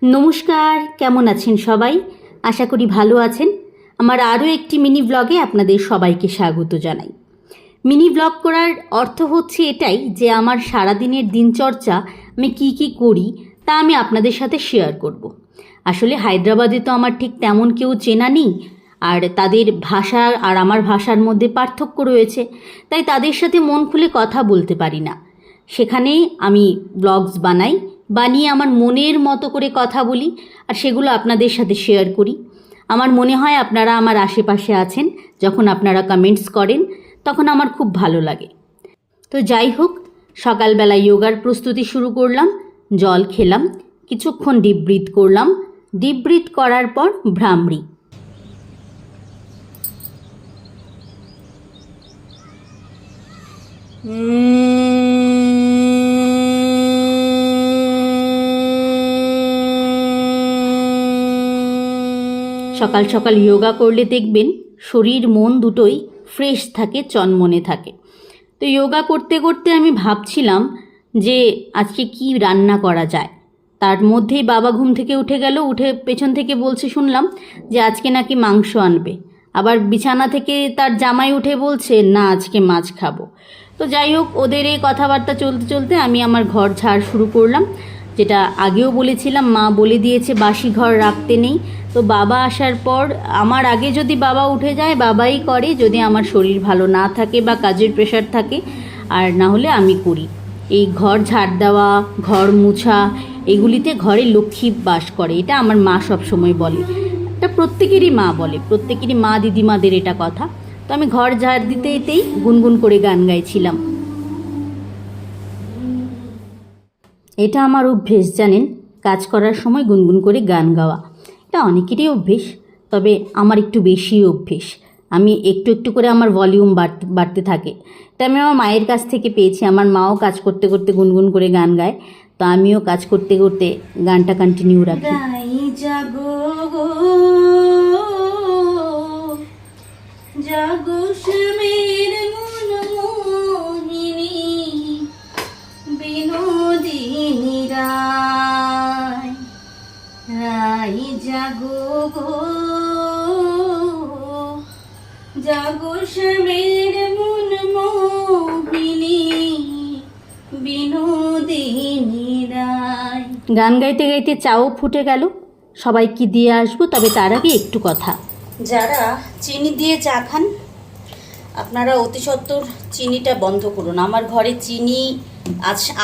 নমস্কার, কেমন আছেন সবাই? আশা করি ভালো আছেন। আমার আরও একটি মিনি ব্লগে আপনাদের সবাইকে স্বাগত জানাই। মিনি ব্লগ করার অর্থ হচ্ছে এটাই যে আমার সারাদিনের দিনচর্চা আমি কি করি তা আমি আপনাদের সাথে শেয়ার করব। আসলে হায়দ্রাবাদে তো আমার ঠিক তেমন কেউ চেনা নেই, আর তাদের ভাষা আর আমার ভাষার মধ্যে পার্থক্য রয়েছে, তাই তাদের সাথে মন খুলে কথা বলতে পারি না। সেখানে আমি ব্লগস বানিয়ে আমার মনের মতো করে কথা বলি, আর সেগুলো আপনাদের সাথে শেয়ার করি। আমার মনে হয় আপনারা আমার আশেপাশে আছেন, যখন আপনারা কমেন্টস করেন তখন আমার খুব ভালো লাগে। তো যাই হোক, সকালবেলা যোগার প্রস্তুতি শুরু করলাম, জল খেলাম, কিছুক্ষণ ডিপ ব্রিথ করলাম, ডিপ ব্রিথ করার পর ভ্রামরি। সকাল সকাল যোগা করলে দেখবেন শরীর মন দুটোই ফ্রেশ থাকে, চনমনে থাকে। তো যোগা করতে করতে আমি ভাবছিলাম যে আজকে কি রান্না করা যায়। তার মধ্যেই বাবা ঘুম থেকে উঠে গেল, উঠে পেছন থেকে বলছে শুনলাম যে আজকে নাকি মাংস আনবে। আবার বিছানা থেকে তার জামাই উঠে বলছে না আজকে মাছ খাবো। তো যাই হোক, ওদের এই কথাবার্তা চলতে চলতে আমি আমার ঘর ঝাড় শুরু করলাম। যেটা আগেও বলেছিলাম, মা বলে দিয়েছে বাসি ঘর রাখতে নেই। তো বাবা আসার পর আমার আগে যদি বাবা উঠে যায় বাবাই করে, যদি আমার শরীর ভালো না থাকে বা কাজের প্রেশার থাকে, আর না হলে আমি করি। এই ঘর ঝাড় দেওয়া, ঘর মুছা, এগুলিতে ঘরে লক্ষ্মী বাস করে, এটা আমার মা সবসময় বলে। এটা প্রত্যেকেরই মা বলে, প্রত্যেকেরই মা দিদিমাদের এটা কথা। তো আমি ঘর ঝাড় দিতেই গুনগুন করে গান গাইছিলাম। এটা আমার অভ্যেস, জানেন, কাজ করার সময় গুনগুন করে গান গাওয়া। এটা অনেকেরই অভ্যেস, তবে আমার একটু বেশি অভ্যেস। আমি একটু একটু করে আমার ভলিউম বাড়তে থাকে। এটা আমি আমার মায়ের কাছ থেকে পেয়েছি। আমার মাও কাজ করতে করতে গুনগুন করে গান গায়, তো আমিও কাজ করতে করতে গানটা কন্টিনিউ রাখি। জাগো গো জাগো শ্যামের মন মোহিনী বিনোদিনী রায়, রায় জাগো গো জাগো শ্যামের মন মোহিনী বিনোদিনী রায়। গান গাইতে গাইতে চাও ফুটে গেল। সবাইকে দিয়ে আসবো, তবে তার আগে একটু কথা। যারা চিনি দিয়ে চা খান, আপনারা অতি সত্বর চিনিটা বন্ধ করুন। আমার ঘরে চিনি